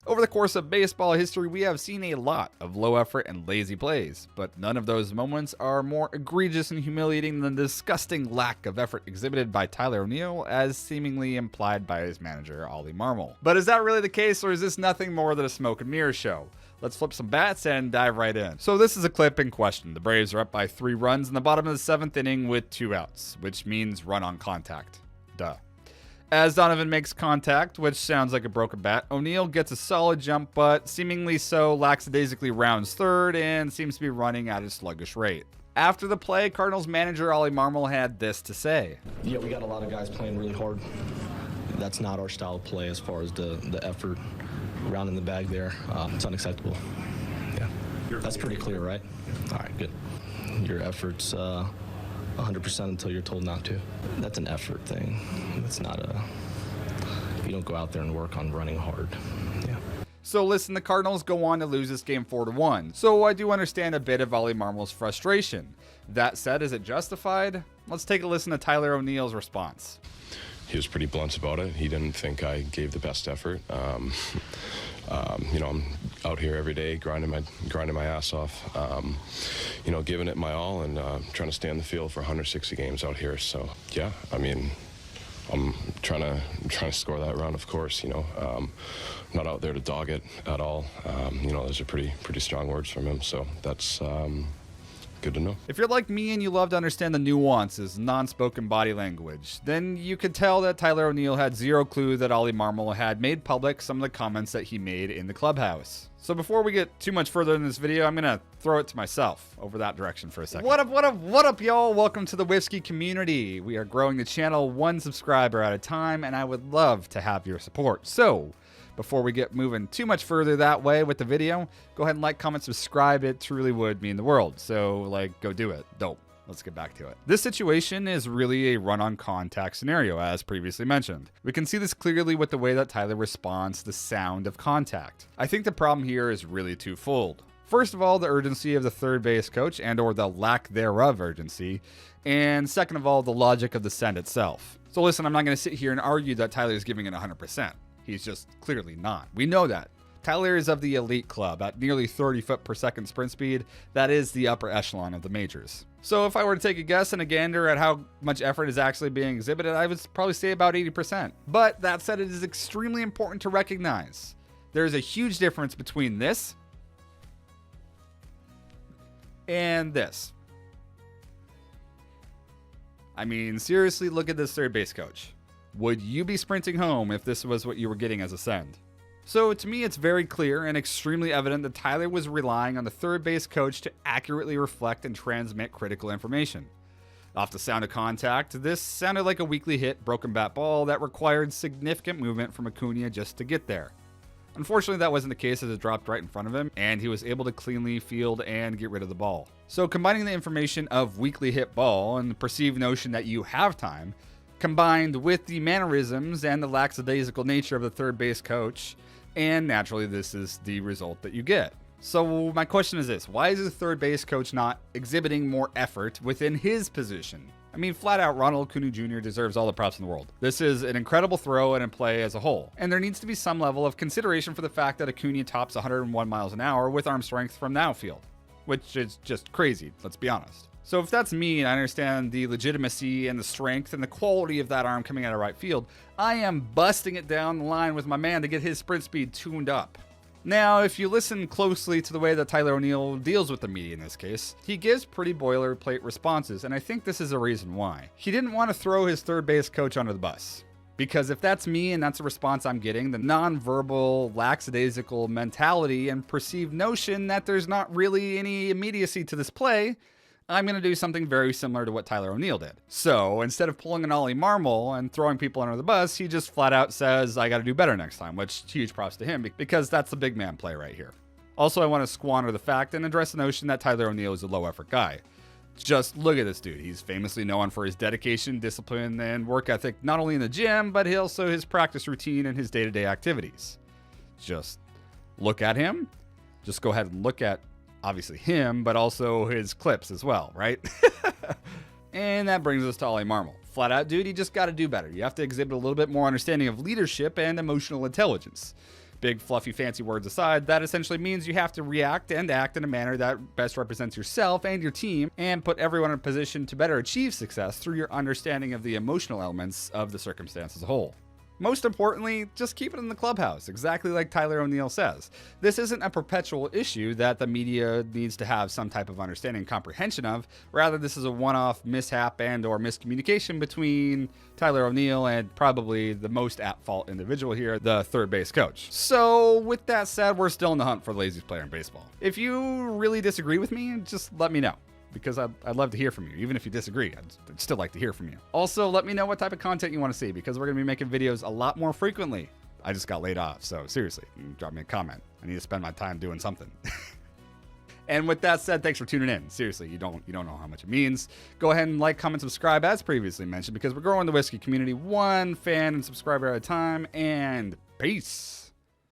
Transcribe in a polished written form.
Over the course of baseball history, we have seen a lot of low effort and lazy plays, but none of those moments are more egregious and humiliating than the disgusting lack of effort exhibited by Tyler O'Neill, as seemingly implied by his manager, Oli Marmol. But is that really the case, or is this nothing more than a smoke and mirror show? Let's flip some bats and dive right in. So this is a clip in question. The Braves are up by 3 runs in the bottom of the 7th inning with 2 outs, which means run on contact. Duh. As Donovan makes contact, which sounds like a broken bat, O'Neill gets a solid jump, but seemingly so lackadaisically rounds third and seems to be running at a sluggish rate. After the play, Cardinals manager Oli Marmol had this to say. Yeah, we got a lot of guys playing really hard. That's not our style of play as far as the effort around in the bag there. It's unacceptable. Yeah, that's pretty clear, right? All right, good. Your effort's 100% until you're told not to. That's an effort thing. It's not you don't go out there and work on running hard. Yeah. So listen, the Cardinals go on to lose this game 4-1. So I do understand a bit of Oli Marmol's frustration. That said, is it justified? Let's take a listen to Tyler O'Neill's response. He was pretty blunt about it. He didn't think I gave the best effort. You know, I'm out here every day grinding my ass off. You know, giving it my all and trying to stay on the field for 160 games out here. So yeah, I mean, I'm trying to score that run, of course. You know, not out there to dog it at all. You know, those are pretty strong words from him. So that's good to know. If you're like me and you love to understand the nuances, non-spoken body language, then you could tell that Tyler O'Neill had zero clue that Oli Marmol had made public some of the comments that he made in the clubhouse. So before we get too much further in this video, I'm gonna throw it to myself over that direction for a second. What up, y'all? Welcome to the Whiskey community. We are growing the channel 1 subscriber at a time, and I would love to have your support. So before we get moving too much further that way with the video, go ahead and like, comment, subscribe. It truly would mean the world. So, like, go do it. Dope. Let's get back to it. This situation is really a run-on contact scenario, as previously mentioned. We can see this clearly with the way that Tyler responds to the sound of contact. I think the problem here is really twofold. First of all, the urgency of the third base coach and or the lack thereof urgency. And second of all, the logic of the send itself. So listen, I'm not going to sit here and argue that Tyler is giving it 100%. He's just clearly not. We know that. Tyler is of the elite club at nearly 30 foot per second sprint speed. That is the upper echelon of the majors. So if I were to take a guess and a gander at how much effort is actually being exhibited, I would probably say about 80%. But that said, it is extremely important to recognize there is a huge difference between this and this. I mean, seriously, look at this third base coach. Would you be sprinting home if this was what you were getting as a send? So to me, it's very clear and extremely evident that Tyler was relying on the third base coach to accurately reflect and transmit critical information. Off the sound of contact, this sounded like a weakly hit broken bat ball that required significant movement from Acuna just to get there. Unfortunately, that wasn't the case as it dropped right in front of him, and he was able to cleanly field and get rid of the ball. So combining the information of weakly hit ball and the perceived notion that you have time, combined with the mannerisms and the lackadaisical nature of the third base coach, and naturally this is the result that you get. So my question is this: why is the third base coach not exhibiting more effort within his position? I mean, flat out, Ronald Acuna Jr. deserves all the props in the world. This is an incredible throw and a play as a whole, and there needs to be some level of consideration for the fact that Acuna tops 101 miles an hour with arm strength from the outfield, which is just crazy, let's be honest. So if that's me and I understand the legitimacy and the strength and the quality of that arm coming out of right field, I am busting it down the line with my man to get his sprint speed tuned up. Now, if you listen closely to the way that Tyler O'Neill deals with the media in this case, he gives pretty boilerplate responses, and I think this is a reason why. He didn't want to throw his third base coach under the bus. Because if that's me and that's a response I'm getting, the non-verbal, lackadaisical mentality and perceived notion that there's not really any immediacy to this play, I'm going to do something very similar to what Tyler O'Neill did. So instead of pulling an Oli Marmol and throwing people under the bus, he just flat out says, I got to do better next time, which huge props to him because that's the big man play right here. Also, I want to squander the fact and address the notion that Tyler O'Neill is a low effort guy. Just look at this dude. He's famously known for his dedication, discipline, and work ethic, not only in the gym, but also his practice routine and his day-to-day activities. Just look at him. Just go ahead and look at obviously him, but also his clips as well, right? And that brings us to Oli Marmol. Flat out, dude, you just got to do better. You have to exhibit a little bit more understanding of leadership and emotional intelligence. Big, fluffy, fancy words aside, that essentially means you have to react and act in a manner that best represents yourself and your team and put everyone in a position to better achieve success through your understanding of the emotional elements of the circumstance as a whole. Most importantly, just keep it in the clubhouse, exactly like Tyler O'Neill says. This isn't a perpetual issue that the media needs to have some type of understanding and comprehension of. Rather, this is a one-off mishap and or miscommunication between Tyler O'Neill and probably the most at-fault individual here, the third base coach. So with that said, we're still in the hunt for the laziest player in baseball. If you really disagree with me, just let me know, because I'd love to hear from you. Even if you disagree, I'd still like to hear from you. Also, let me know what type of content you want to see, because we're going to be making videos a lot more frequently. I just got laid off, so seriously, you can drop me a comment. I need to spend my time doing something. And with that said, thanks for tuning in. Seriously, you don't know how much it means. Go ahead and like, comment, subscribe, as previously mentioned, because we're growing the whiskey community one fan and subscriber at a time. And peace.